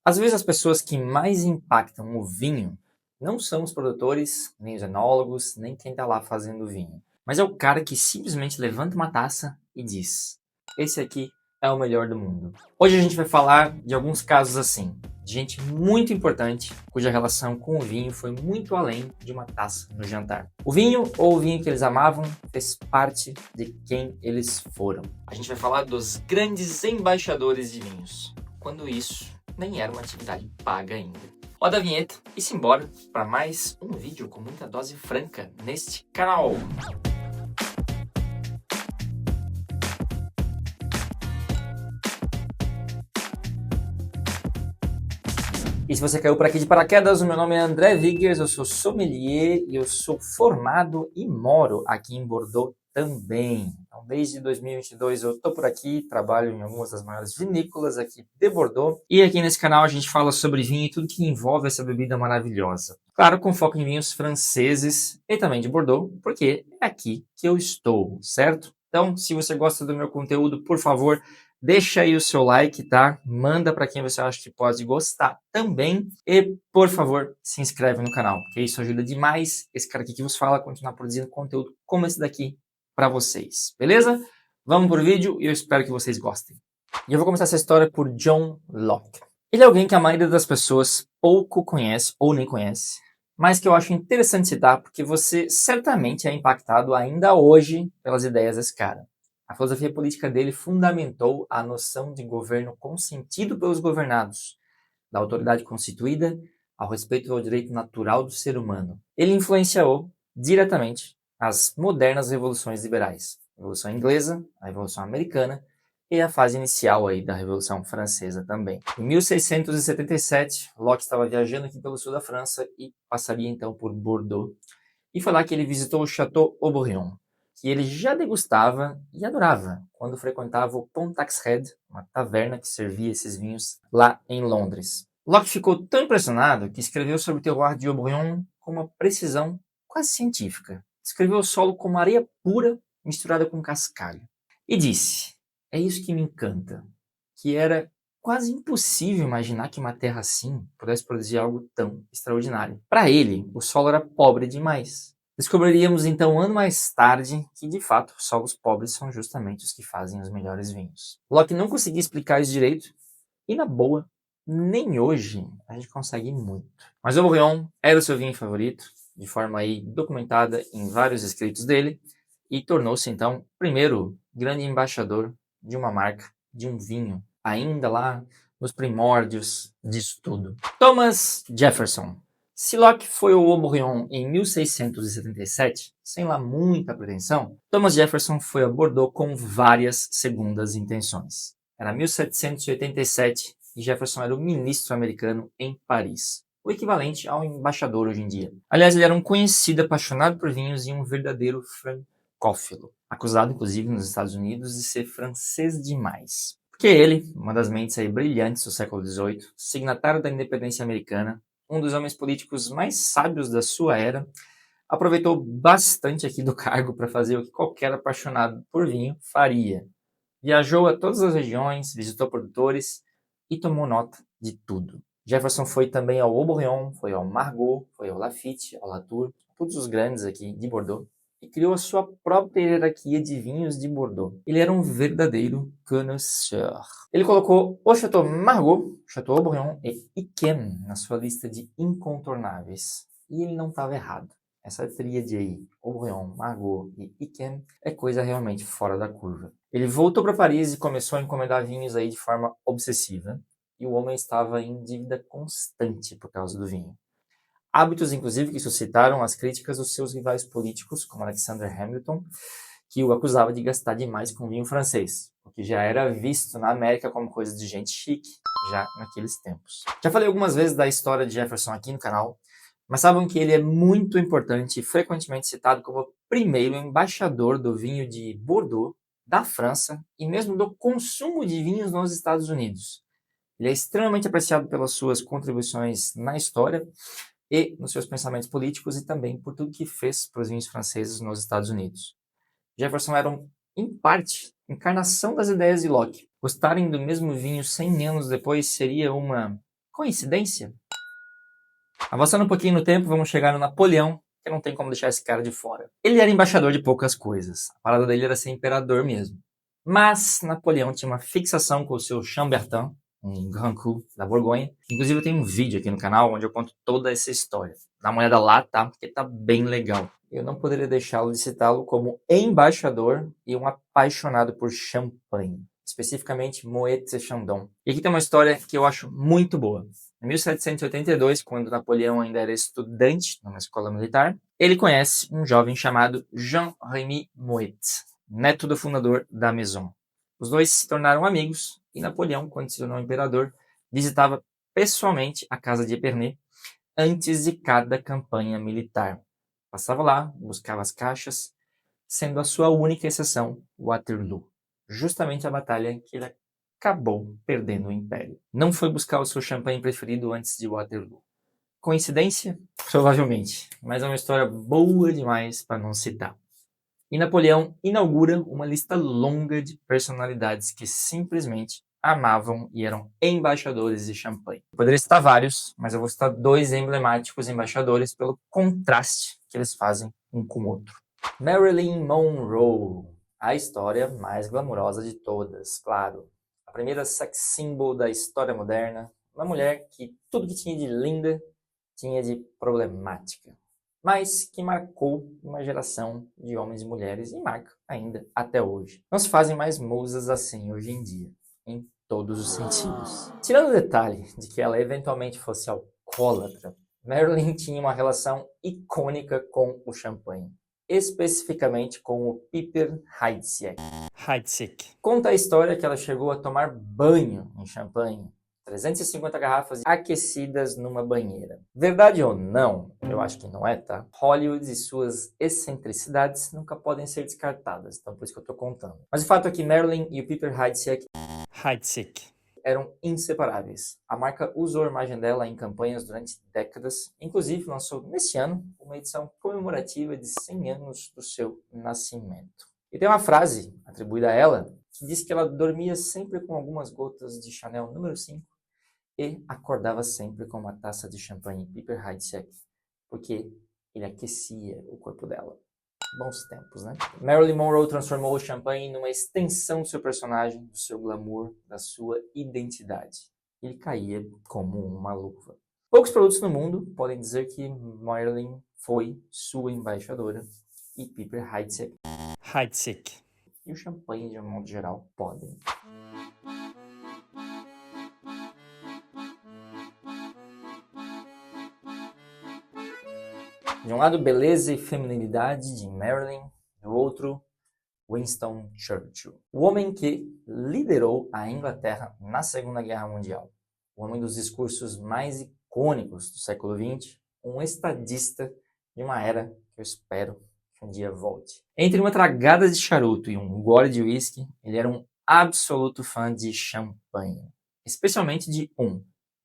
Às vezes as pessoas que mais impactam o vinho não são os produtores, nem os enólogos, nem quem está lá fazendo o vinho. Mas é o cara que simplesmente levanta uma taça e diz: esse aqui é o melhor do mundo. Hoje a gente vai falar de alguns casos assim, de gente muito importante cuja relação com o vinho foi muito além de uma taça no jantar. O vinho, ou o vinho que eles amavam, fez parte de quem eles foram. A gente vai falar dos grandes embaixadores de vinhos, quando isso nem era uma atividade paga ainda. Roda a vinheta e simbora para mais um vídeo com muita dose franca neste canal. E se você caiu por aqui de paraquedas, o meu nome é André Wiggers, eu sou sommelier e eu sou formado e moro aqui em Bordeaux também. Então, desde 2022 eu estou por aqui, trabalho em algumas das maiores vinícolas aqui de Bordeaux. E aqui nesse canal a gente fala sobre vinho e tudo que envolve essa bebida maravilhosa. Claro, com foco em vinhos franceses e também de Bordeaux, porque é aqui que eu estou, certo? Então, se você gosta do meu conteúdo, por favor, deixa aí o seu like, tá? Manda para quem você acha que pode gostar também. E, por favor, se inscreve no canal, porque isso ajuda demais esse cara aqui que vos fala a continuar produzindo conteúdo como esse daqui para vocês, beleza? Vamos pro vídeo e eu espero que vocês gostem. E eu vou começar essa história por John Locke. Ele é alguém que a maioria das pessoas pouco conhece ou nem conhece, mas que eu acho interessante citar porque você certamente é impactado ainda hoje pelas ideias desse cara. A filosofia política dele fundamentou a noção de governo consentido pelos governados, da autoridade constituída ao respeito ao direito natural do ser humano. Ele influenciou diretamente as modernas revoluções liberais, a Revolução Inglesa, a Revolução Americana e a fase inicial aí da Revolução Francesa também. Em 1677, Locke estava viajando aqui pelo sul da França e passaria então por Bordeaux. E foi lá que ele visitou o Château Haut-Brion, que ele já degustava e adorava quando frequentava o Pontax Head, uma taverna que servia esses vinhos lá em Londres. Locke ficou tão impressionado que escreveu sobre o terroir de Haut-Brion com uma precisão quase científica. Descreveu o solo como areia pura misturada com cascalho. E disse: é isso que me encanta, que era quase impossível imaginar que uma terra assim pudesse produzir algo tão extraordinário. Para ele, o solo era pobre demais. Descobriríamos então, um ano mais tarde, que de fato solos pobres são justamente os que fazem os melhores vinhos. Locke não conseguia explicar isso direito, e na boa, nem hoje a gente consegue muito. Mas o Haut-Brion era o seu vinho favorito, de forma aí documentada em vários escritos dele, e tornou-se então o primeiro grande embaixador de uma marca, de um vinho, ainda lá nos primórdios disso tudo. Thomas Jefferson. Se Locke foi ao Haut-Brion em 1677, sem lá muita pretensão, Thomas Jefferson foi a Bordeaux com várias segundas intenções. Era 1787 e Jefferson era o ministro americano em Paris, o equivalente ao embaixador hoje em dia. Aliás, ele era um conhecido apaixonado por vinhos e um verdadeiro francófilo, acusado inclusive nos Estados Unidos de ser francês demais. Porque ele, uma das mentes aí brilhantes do século XVIII, signatário da independência americana, um dos homens políticos mais sábios da sua era, aproveitou bastante aqui do cargo para fazer o que qualquer apaixonado por vinho faria. Viajou a todas as regiões, visitou produtores e tomou nota de tudo. Jefferson foi também ao Haut-Brion, foi ao Margaux, foi ao Lafite, ao Latour, todos os grandes aqui de Bordeaux, e criou a sua própria hierarquia de vinhos de Bordeaux. Ele era um verdadeiro connoisseur. Ele colocou o Chateau Margaux, Chateau Haut-Brion e Yquem na sua lista de incontornáveis. E ele não estava errado. Essa tríade aí, Haut-Brion, Margaux e Yquem, é coisa realmente fora da curva. Ele voltou para Paris e começou a encomendar vinhos aí de forma obsessiva. E o homem estava em dívida constante por causa do vinho. Hábitos, inclusive, que suscitaram as críticas dos seus rivais políticos, como Alexander Hamilton, que o acusava de gastar demais com vinho francês, o que já era visto na América como coisa de gente chique, já naqueles tempos. Já falei algumas vezes da história de Jefferson aqui no canal, mas saibam que ele é muito importante e frequentemente citado como o primeiro embaixador do vinho de Bordeaux, da França e mesmo do consumo de vinhos nos Estados Unidos. Ele é extremamente apreciado pelas suas contribuições na história e nos seus pensamentos políticos e também por tudo que fez para os vinhos franceses nos Estados Unidos. Jefferson era, em parte, encarnação das ideias de Locke. Gostarem do mesmo vinho 100 anos depois seria uma Coincidência? Avançando um pouquinho no tempo, vamos chegar no Napoleão, que não tem como deixar esse cara de fora. Ele era embaixador de poucas coisas. A parada dele era ser imperador mesmo. Mas Napoleão tinha uma fixação com o seu Chambertin, um Grand Cru da Borgonha. Inclusive eu tenho um vídeo aqui no canal onde eu conto toda essa história. Dá uma olhada lá, tá? Porque tá bem legal. Eu não poderia deixá-lo de citá-lo como embaixador e um apaixonado por champanhe. Especificamente Moet Chandon. E aqui tem uma história que eu acho muito boa. Em 1782, quando Napoleão ainda era estudante numa escola militar, ele conhece um jovem chamado Jean-Remy Moet, neto do fundador da Maison. Os dois se tornaram amigos e Napoleão, quando se tornou imperador, visitava pessoalmente a casa de Epernay antes de cada campanha militar. Passava lá, buscava as caixas, sendo a sua única exceção Waterloo, justamente a batalha que ele acabou perdendo o Império. Não foi buscar o seu champanhe preferido antes de Waterloo. Coincidência? Provavelmente, mas é uma história boa demais para não citar. E Napoleão inaugura uma lista longa de personalidades que simplesmente amavam e eram embaixadores de champanhe. Eu poderia citar vários, mas eu vou citar 2 emblemáticos embaixadores pelo contraste que eles fazem um com o outro. Marilyn Monroe, a história mais glamurosa de todas, claro. A primeira sex symbol da história moderna, uma mulher que tudo que tinha de linda tinha de problemática, mas que marcou uma geração de homens e mulheres e marca ainda até hoje. Não se fazem mais musas assim hoje em dia, em todos os sentidos. Tirando o detalhe de que ela eventualmente fosse alcoólatra, Marilyn tinha uma relação icônica com o champanhe, especificamente com o Piper Heidsieck. Conta a história que ela chegou a tomar banho em champanhe, 350 garrafas aquecidas numa banheira. Verdade ou não? Eu acho que não é, tá? Hollywood e suas excentricidades nunca podem ser descartadas, então por isso que eu tô contando. Mas o fato é que Marilyn e o Piper Heidsieck eram inseparáveis. A marca usou a imagem dela em campanhas durante décadas, inclusive lançou neste ano uma edição comemorativa de 100 anos do seu nascimento. E tem uma frase atribuída a ela que diz que ela dormia sempre com algumas gotas de Chanel número 5 e acordava sempre com uma taça de champanhe Piper Heidsieck, porque ele aquecia o corpo dela. Bons tempos, né? Marilyn Monroe transformou o champanhe numa extensão do seu personagem, do seu glamour, da sua identidade. Ele caía como uma luva. Poucos produtos no mundo podem dizer que Marilyn foi sua embaixadora e Piper Heidsieck e o champanhe, de um modo geral, podem. De um lado, beleza e feminilidade de Marilyn, do outro, Winston Churchill. O homem que liderou a Inglaterra na Segunda Guerra Mundial. O homem dos discursos mais icônicos do século XX, um estadista de uma era que eu espero que um dia volte. Entre uma tragada de charuto e um gole de uísque, ele era um absoluto fã de champanhe, especialmente de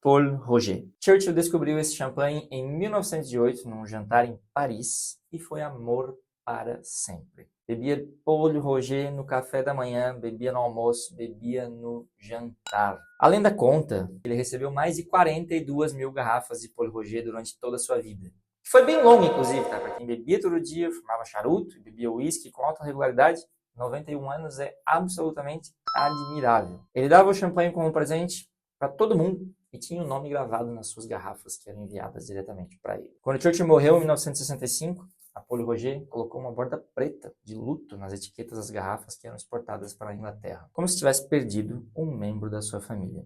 Paul Roger. Churchill descobriu esse champanhe em 1908 num jantar em Paris e foi amor para sempre. Bebia Paul Roger no café da manhã, bebia no almoço, bebia no jantar. Além da conta, ele recebeu mais de 42 mil garrafas de Paul Roger durante toda a sua vida. Foi bem longo, inclusive, tá? Para quem bebia todo dia, fumava charuto e bebia uísque com alta regularidade, 91 anos é absolutamente admirável. Ele dava o champanhe como presente para todo mundo e tinha o nome gravado nas suas garrafas que eram enviadas diretamente para ele. Quando Churchill morreu em 1965, a Paul Roger colocou uma borda preta de luto nas etiquetas das garrafas que eram exportadas para a Inglaterra, como se tivesse perdido um membro da sua família.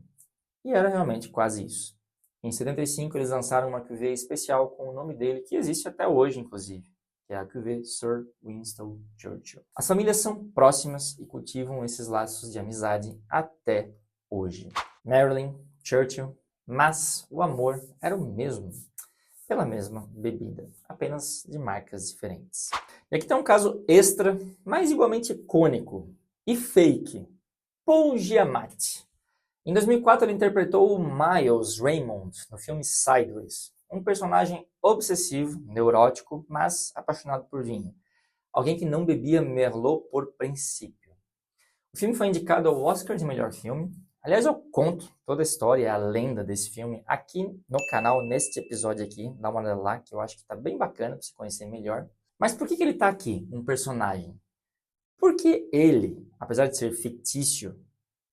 E era realmente quase isso. Em 75, eles lançaram uma cuvée especial com o nome dele, que existe até hoje, inclusive, que é a cuvée Sir Winston Churchill. As famílias são próximas e cultivam esses laços de amizade até hoje. Marilyn, Churchill, mas o amor era o mesmo, pela mesma bebida, apenas de marcas diferentes. E aqui tem um caso extra, mas igualmente icônico e fake. Paul Giamatti. Em 2004 ele interpretou o Miles Raymond no filme Sideways, um personagem obsessivo, neurótico, mas apaixonado por vinho. Alguém que não bebia Merlot por princípio. O filme foi indicado ao Oscar de melhor filme, Aliás, eu conto toda a história, a lenda desse filme aqui no canal, neste episódio aqui. Dá uma olhada lá, que eu acho que tá bem bacana para você conhecer melhor. Mas por que ele tá aqui, um personagem? Porque ele, apesar de ser fictício,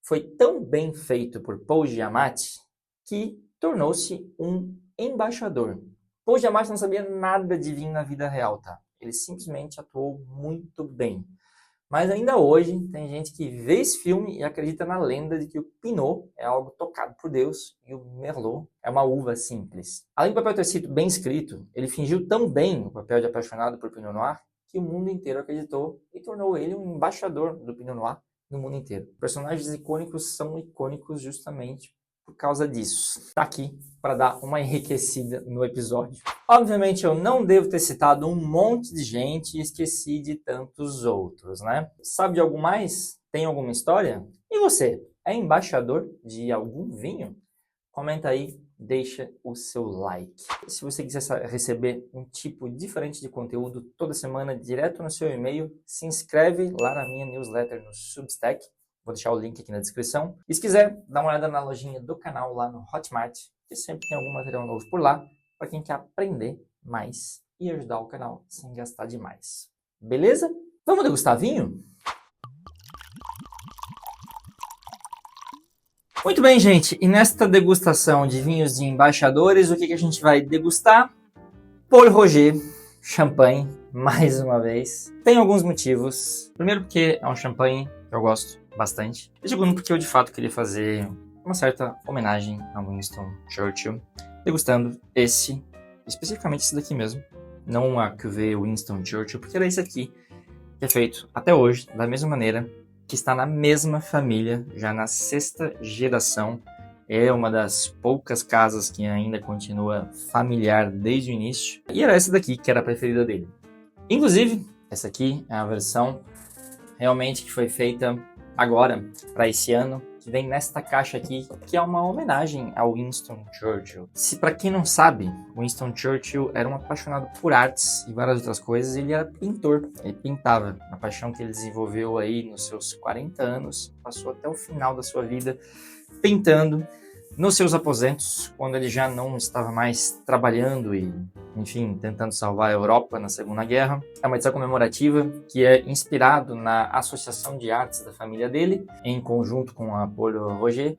foi tão bem feito por Paul Giamatti que tornou-se um embaixador. Paul Giamatti não sabia nada de vinho na vida real, tá? Ele simplesmente atuou muito bem. Mas ainda hoje tem gente que vê esse filme e acredita na lenda de que o Pinot é algo tocado por Deus e o Merlot é uma uva simples. Além do papel ter sido bem escrito, ele fingiu tão bem o papel de apaixonado por Pinot Noir que o mundo inteiro acreditou e tornou ele um embaixador do Pinot Noir no mundo inteiro. Personagens icônicos são icônicos justamente por causa disso. Tá aqui para dar uma enriquecida no episódio. Obviamente eu não devo ter citado um monte de gente e esqueci de tantos outros, né? Sabe de algo mais? Tem alguma história? E você, é embaixador de algum vinho? Comenta aí, deixa o seu like. Se você quiser receber um tipo diferente de conteúdo toda semana direto no seu e-mail, se inscreve lá na minha newsletter no Substack. Vou deixar o link aqui na descrição. E se quiser, dá uma olhada na lojinha do canal lá no Hotmart, que sempre tem algum material novo por lá, para quem quer aprender mais e ajudar o canal sem gastar demais. Beleza? Vamos degustar vinho? Muito bem, gente. E nesta degustação de vinhos de embaixadores, o que a gente vai degustar? Paul Roger, champanhe, mais uma vez. Tem alguns motivos. Primeiro porque é um champanhe que eu gosto bastante. E segundo porque eu de fato queria fazer uma certa homenagem a Winston Churchill, degustando esse, especificamente esse daqui mesmo, não a cuvée Winston Churchill, porque era esse aqui que é feito até hoje da mesma maneira, que está na mesma família, já na 6ª geração. É uma das poucas casas que ainda continua familiar desde o início. E era essa daqui que era a preferida dele. Inclusive, essa aqui é a versão realmente que foi feita agora, para esse ano, que vem nesta caixa aqui, que é uma homenagem ao Winston Churchill. Se para quem não sabe, Winston Churchill era um apaixonado por artes e várias outras coisas, ele era pintor, ele pintava. A paixão que ele desenvolveu aí nos seus 40 anos, passou até o final da sua vida pintando nos seus aposentos, quando ele já não estava mais trabalhando e, enfim, tentando salvar a Europa na Segunda Guerra. É uma edição comemorativa que é inspirado na Associação de Artes da família dele, em conjunto com a Paul Roger.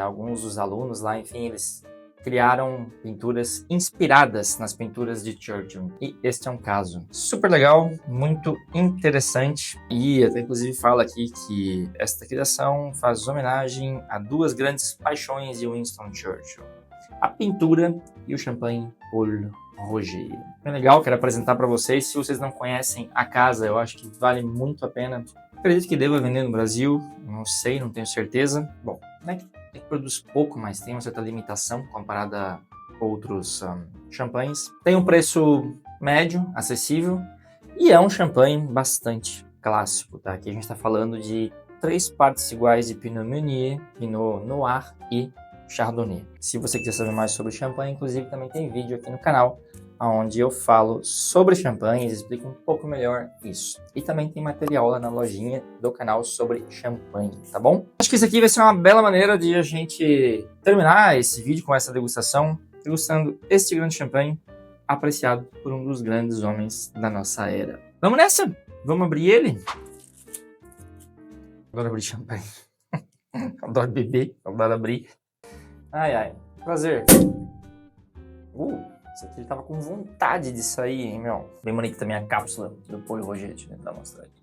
Alguns dos alunos lá, enfim, eles criaram pinturas inspiradas nas pinturas de Churchill. E este é um caso super legal, muito interessante. E até inclusive fala aqui que esta criação faz homenagem a duas grandes paixões de Winston Churchill: a pintura e o champanhe Paul Roger. É legal, quero apresentar para vocês. Se vocês não conhecem a casa, eu acho que vale muito a pena. Acredito que deva vender no Brasil, não sei, não tenho certeza. Bom, né? Ele produz pouco, mas tem uma certa limitação comparada a outros champanhes. Tem um preço médio, acessível, e é um champanhe bastante clássico, tá? Aqui a gente está falando de 3 partes iguais de Pinot Meunier, Pinot Noir e Chardonnay. Se você quiser saber mais sobre champanhe, inclusive também tem vídeo aqui no canal, onde eu falo sobre champanhes, explico um pouco melhor isso. E também tem material lá na lojinha do canal sobre champanhe, tá bom? Acho que isso aqui vai ser uma bela maneira de a gente terminar esse vídeo com essa degustação, degustando este grande champanhe, apreciado por um dos grandes homens da nossa era. Vamos nessa? Vamos abrir ele? Adoro abrir champanhe. Adoro beber, adoro abrir. Ai, ai. Prazer. Esse aqui ele tava com vontade de sair, hein, meu? Bem bonita também a cápsula do Paul Roger. Deixa eu tentar mostrar aqui.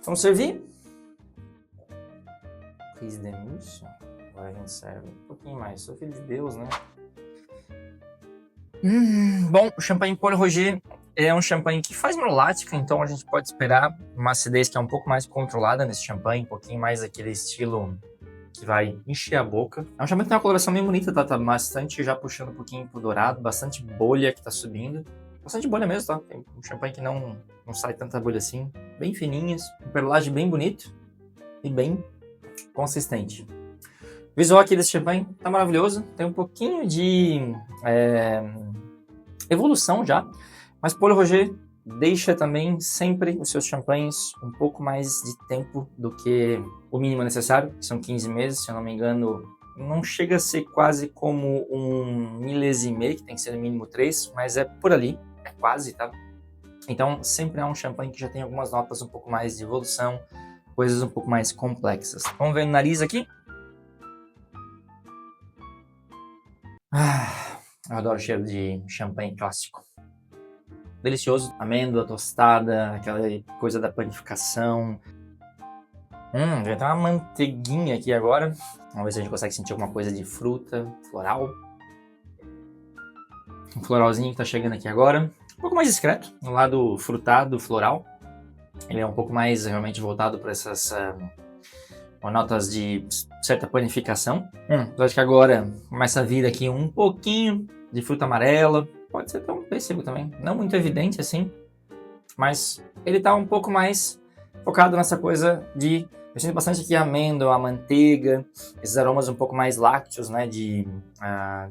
Vamos servir? Prise de mousse. Agora a gente serve um pouquinho mais. Sou filho de Deus, né? Bom, o champanhe Paul Roger é um champanhe que faz malolática, então a gente pode esperar uma acidez que é um pouco mais controlada nesse champanhe, um pouquinho mais aquele estilo que vai encher a boca. É um champanhe que tem uma coloração bem bonita, tá bastante já puxando um pouquinho pro dourado, bastante bolha que tá subindo. Bastante bolha mesmo, tá? Tem um champanhe que não sai tanta bolha assim. Bem fininhas, um perlage bem bonito e bem consistente. O visual aqui desse champanhe tá maravilhoso, tem um pouquinho de evolução já, mas Paul Roger deixa também sempre os seus champanhes um pouco mais de tempo do que o mínimo necessário, que são 15 meses, se eu não me engano. Não chega a ser quase como um milésime, que tem que ser no mínimo 3, mas é por ali, é quase, tá? Então, sempre é um champanhe que já tem algumas notas um pouco mais de evolução, coisas um pouco mais complexas. Vamos ver no nariz aqui? Eu adoro o cheiro de champanhe clássico. Delicioso, amêndoa tostada, aquela coisa da panificação. Já tem uma manteiguinha aqui agora. Vamos ver se a gente consegue sentir alguma coisa de fruta, floral. Um floralzinho que tá chegando aqui agora. Um pouco mais discreto, no lado frutado, floral. Ele é um pouco mais realmente voltado para essas notas de certa panificação. Eu acho que agora começa a vir aqui um pouquinho de fruta amarela. Pode ser até um pêssego também. Não muito evidente assim, mas ele tá um pouco mais focado nessa coisa de... Eu sinto bastante aqui a amêndoa, a manteiga, esses aromas um pouco mais lácteos, né, de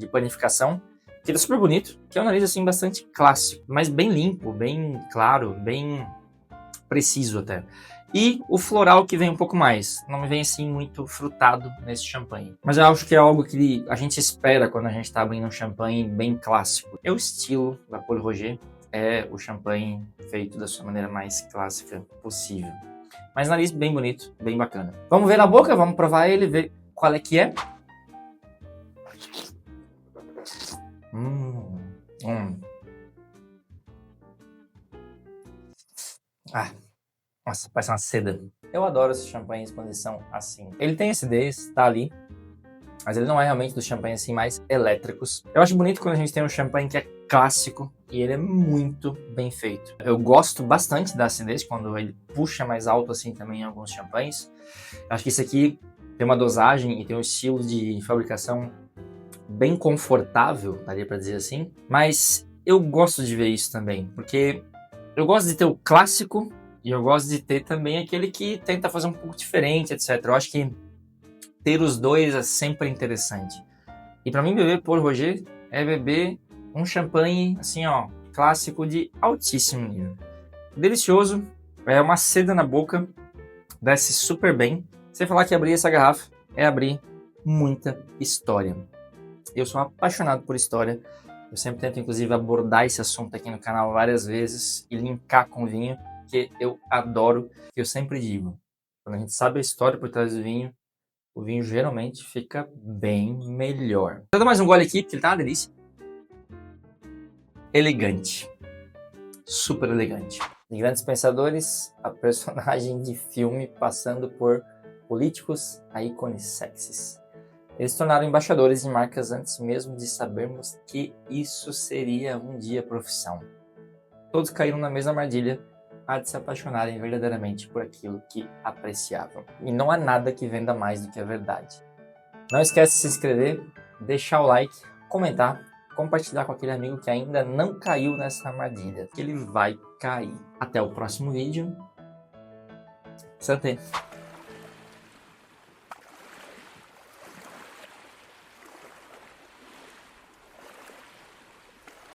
panificação. Que tá super bonito, que é um nariz assim bastante clássico, mas bem limpo, bem claro, bem preciso até. E o floral que vem um pouco mais, não me vem assim muito frutado nesse champanhe. Mas eu acho que é algo que a gente espera quando a gente tá abrindo um champanhe bem clássico. É o estilo da Paul Roger, é o champanhe feito da sua maneira mais clássica possível. Mas nariz bem bonito, bem bacana. Vamos ver na boca, vamos provar ele, ver qual é que é. Nossa, parece uma seda. Eu adoro esses champanhes quando eles são assim. Ele tem acidez, tá ali, mas ele não é realmente dos champanhes assim mais elétricos. Eu acho bonito quando a gente tem um champanhe que é clássico e ele é muito bem feito. Eu gosto bastante da acidez quando ele puxa mais alto assim também em alguns champanhes. Acho que esse aqui tem uma dosagem e tem um estilo de fabricação bem confortável, daria pra dizer assim. Mas eu gosto de ver isso também, porque eu gosto de ter o clássico e eu gosto de ter também aquele que tenta fazer um pouco diferente, etc. Eu acho que ter os dois é sempre interessante. E pra mim, beber Paul Roger é beber um champanhe, assim, ó, clássico de altíssimo nível. Delicioso, é uma seda na boca, desce super bem. Sem falar que abrir essa garrafa é abrir muita história. Eu sou apaixonado por história. Eu sempre tento, inclusive, abordar esse assunto aqui no canal várias vezes e linkar com vinho, que eu adoro. Eu sempre digo, quando a gente sabe a história por trás do vinho, o vinho geralmente fica bem melhor. Vou dar mais um gole aqui, porque ele tá uma delícia. Elegante. Super elegante. De Grandes Pensadores, a personagem de filme passando por políticos a ícones sexys. Eles se tornaram embaixadores de marcas antes mesmo de sabermos que isso seria um dia profissão. Todos caíram na mesma armadilha, a de se apaixonarem verdadeiramente por aquilo que apreciavam. E não há nada que venda mais do que a verdade. Não esquece de se inscrever, deixar o like, comentar, compartilhar com aquele amigo que ainda não caiu nessa armadilha, que ele vai cair. Até o próximo vídeo. Santé!